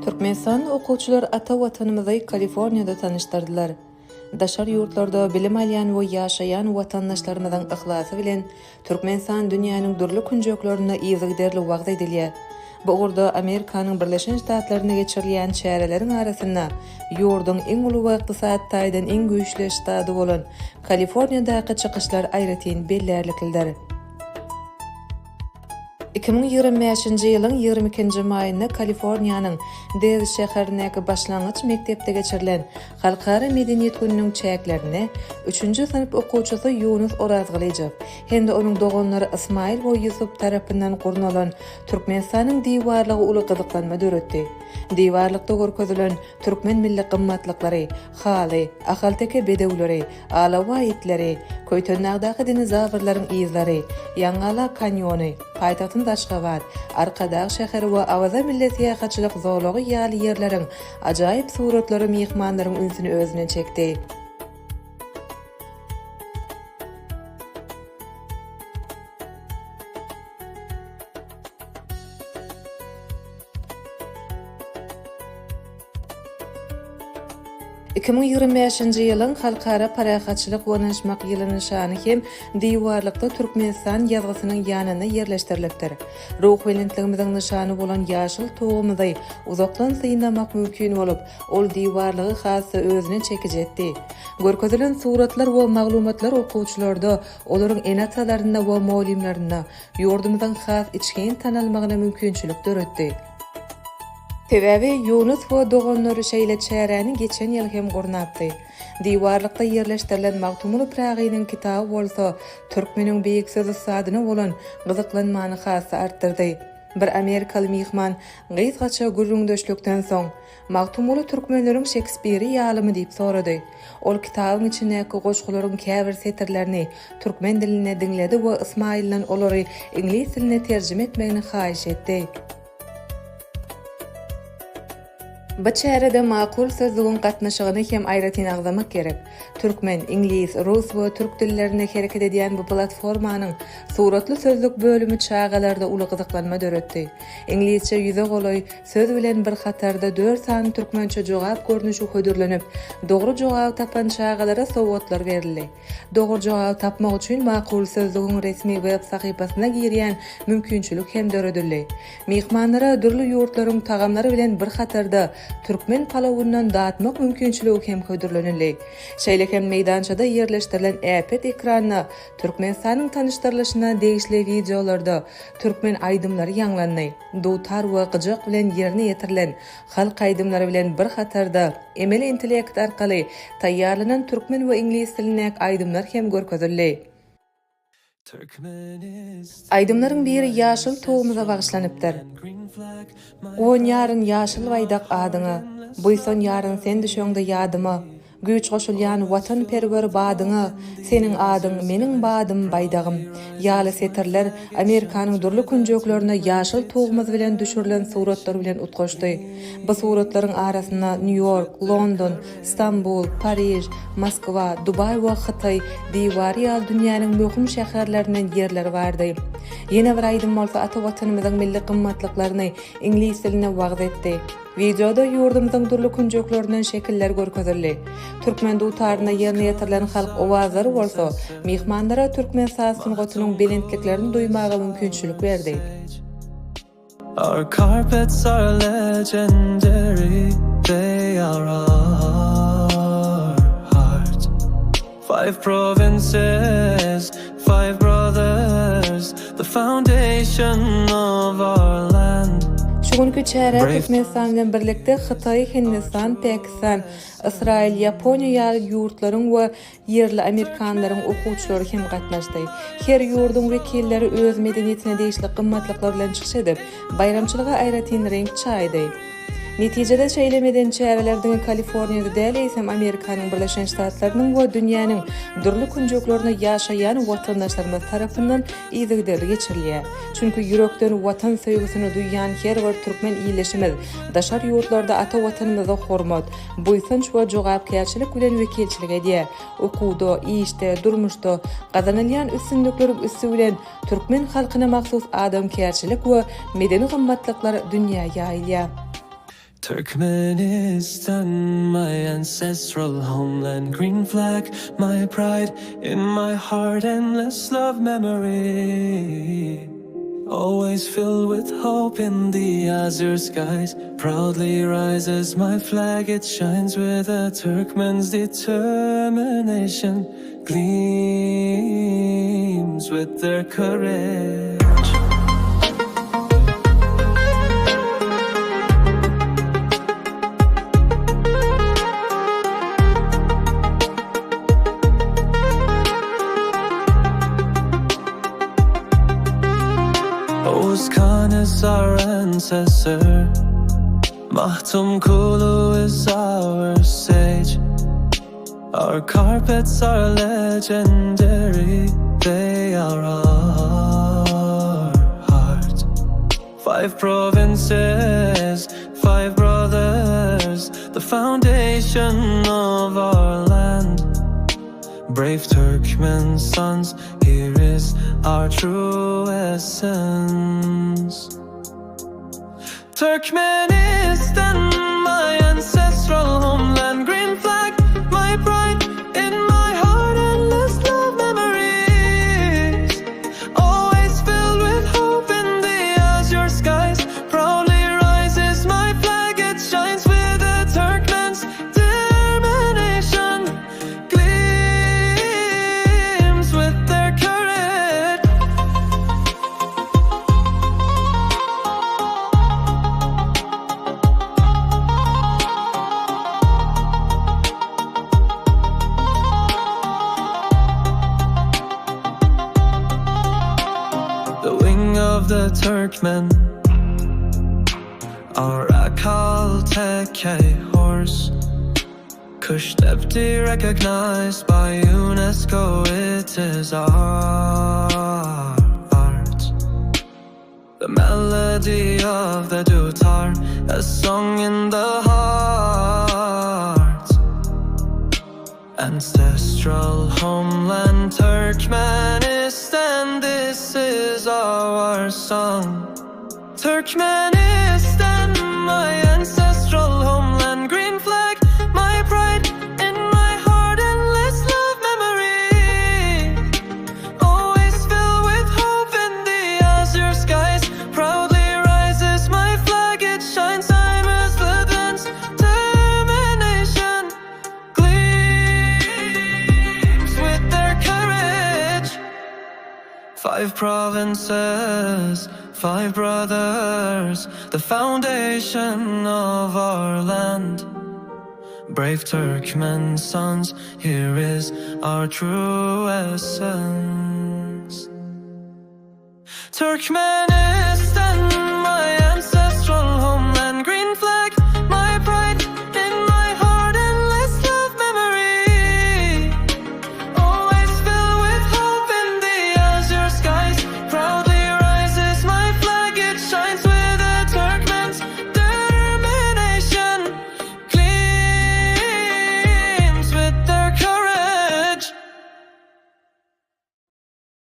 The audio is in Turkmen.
Turkmenistan okuwçylar Atawatanymyzy Kaliforniýada tanyşdyrdylar. Daşar ýurtlarda bilim alýan we ýaşaýan watandaşlarymyzyň ihlasy bilen Türkmenistan dünýäniň durly künjeklerine ýygyderli wagt edilýär. Bu urda Amerikanyň Birleşen Ştatlarynyň geçirilen çäreleriň arasynda ýurdun iň uly ykdysat taýdan iň güýçli ştady bolan Kaliforniýadaky çykyşlar aýratyn bellerlikler. 2025-nji ýylyň 22-nji maýynda Kaliforniýanyň Dez şäherindäki başlangyç mektepde geçirilen halkara medeniýet gününiň çäklerini 3-nji synp okuwçysy Ýunus Orazgylyjak hende onuň doganlary Ismail we Ýusuf tarapyndan gurnulan Türkmenistanyň diýwarlygy uly gyzyklanma döretdi. Diýwarlykda görkezilen Türkmen milli gymmatlyklary, haly, Ahalteke bedewleri, Alabaý itleri, köýtönägdäki dinozawrlaryň izleri, Ýangala kanyony, Patriotic Daşgabat, Arkadag şäheri we awaza millet ýahatçylyk zowlagy ýaly ýerleriň ajaýyp suratlary mehmanlaryň ünsüni özüne çekdi. ýylyň halkara parahatçylyk we naşmak ýylyny şany hem diýwarlykda Türkmenistan ýazgysynyň ýanyna ýerleşdirilipdir. Ruh welentligimiziň nyşany bolan ýaşyl togumyzy uzakdan synamak mümkin bolup, ol diýwarlygy hasy özüne çekijetdi. Görkezilen suratlar we maglumatlar okuwçylarda olaryň enatalaryna we muallimlaryna ýurdumyzyň has içken tanalmagyna mümkinçilik döretdi. Sebebi Ýunus we doganlary şeýle çäreni geçen ýyl hem gurnapdy. Diýwarlykda ýerleşdirilen magtumly pragynyň kitaby bolsa, Türkmeniň beýik söz usadyna bolan gyzyklanmany hasy artdyrdy. Bir Amerikaly mehman gysgaça gürrüňdeşlikden soň magtumly türkmenleriň Şekspiri ýalymy diýip sorady. Ol kitabyň içindäki goşgularyň käbir setirlerini türkmen diline diňledi we Ismailden olary ingliz diline terjime etmegini haýyş etdi. Bu çärede makul sözlüğün gatnaşygyny hem aýratyn agzamak gerek. Türkmen, ingliz, rus we türk dillerine hereket edýän bu platformanyň suratly sözlük bölümi çağalarda uly gyzyklanma döretdi. İngilizçe ýüze golay söz bilen bir hatarda 4 sany türkmençe jogap görnüşi hödürlenip, dogry jogap tapan çağalara sowatlar berildi. Dogry jogap tapmak üçin makul sözlüğün resmi web sahypasyna girýän mümkinçilik hem döredildi. Mehmanlara durly ýurtlaryň tagamlary bilen bir hatarda Türkmen palawundan dağıtmak mümkinçiligi hem hödürlenildi. Şeýlekem meýdançada ýerleşdirilen äpet ekranyna Türkmenistanyň tanyşdyrlyşyna degişli videolarda Türkmen aýdymlary ýanglandy. Dutar we gyjak bilen ýerine ýetirilen halk aýdymlary bilen bir hatarda emeli intellekt arkaly taýýarlanan türkmen we ingliz dilindäki aýdymlar hem görkezildi. Aýdymlaryň biri ýaşyl togumyza bagyşlanypdyr. On ýaryn ýaşyl baýdak adyňa, buýson ýaryn sen düşeňde ýadyma, güýç goşulýan watanperwer badyňa, seniň adyň meniň badym baýdagym. Ýaly setirler Amerikanyň durly künjeklerine ýaşyl togumyz bilen düşürilen suratlar bilen utgaşdy. Bu suratlaryň arasynda New York, London, Istanbul, Paris, Moskwa, Dubai we Hytaý diýwary dünýäniň möhüm şäherlerinden ýerler bardy. Ýene bir aýdym bolsa Atawatanymyzyň milli gymmatlyklaryny ingliz diline wagt etdi. Videoda ýurdumyzyň durly künjeklerinden şekiller görkezildi. Türkmen dutaryna ýerine ýetirilen halk owazlary bolsa, mehmanlara Türkmen saz-tansynyň belentliklerini duýmaga mümkinçilik berdi. Our carpets are legendary, they are our heart. 5 provinces, 5 brothers, the foundation of our land. Şugunky çäre Türkmenistan bilen birlikde Hytaý, Hindistan, Pakistan, Israil, Ýaponiýa ýurtlaryň we ýerli Amerikanlaryň okuwçylary hem gatnaşdy. Her ýurdun wekilleri öz medeniýetine degişli gymmatlyklar bilen çykyş edip, bayramçylyga aýratyn renk çaýdy. Netijede şeýlemeden çärelerden Kaliforniýada däl eýsem Amerikanyň Birleşen Ştatlarynyň we dünýäniň durly künjeklerine ýaşaýan watandaşlarymyz tarapyndan ýygyderli geçirilýär. Çünki ýürekden watan söýgüsini duýýan her bir türkmen iýleşimiz daşar ýurtlarda Atawatanymyza hormat, buýsunç we jogapkärçilik bilen wekilçilik edýär. Okuwda, işde, durmuşda gazanylýan üstünlükleri üstü bilen türkmen halkyna mahsus adamkärçilik we medeni gymmatlyklary dünýäge ýaýylýar. Turkmenistan, my ancestral homeland, green flag, my pride, in my heart, endless love memory. Always filled with hope in the azure skies, proudly rises my flag, it shines with a Turkmen's determination, gleams with their courage. Khan is our ancestor, Mahtum Kulu is our sage. Our carpets are legendary, they are our heart. 5 provinces, 5 brothers, the foundation of our land. Brave Turkmen sons, here is our true essence. Turkmenistan, my ancestral homeland, green flag, my pride, in my heart, endless love memories. Always filled with hope in the azure skies, proudly rises my flag, it shines with a Turkmen's determination, gleams with their courage. The wing of the Turkmen, our Ahalteke horse, Kuştepti recognized by UNESCO, it is our art. The melody of the dutar, a song in the heart. Ancestral homeland Turkmenistan, this is our song. Turkmenistan, my ancestral homeland, green flag, my pride, in my heart, endless love memory. Always filled with hope in the azure skies, proudly rises my flag, it shines, I'm as the dance, determination, gleams with their courage. 5 provinces, 5 brothers, the foundation of our land. Brave Turkmen sons, here is our true essence. Turkmen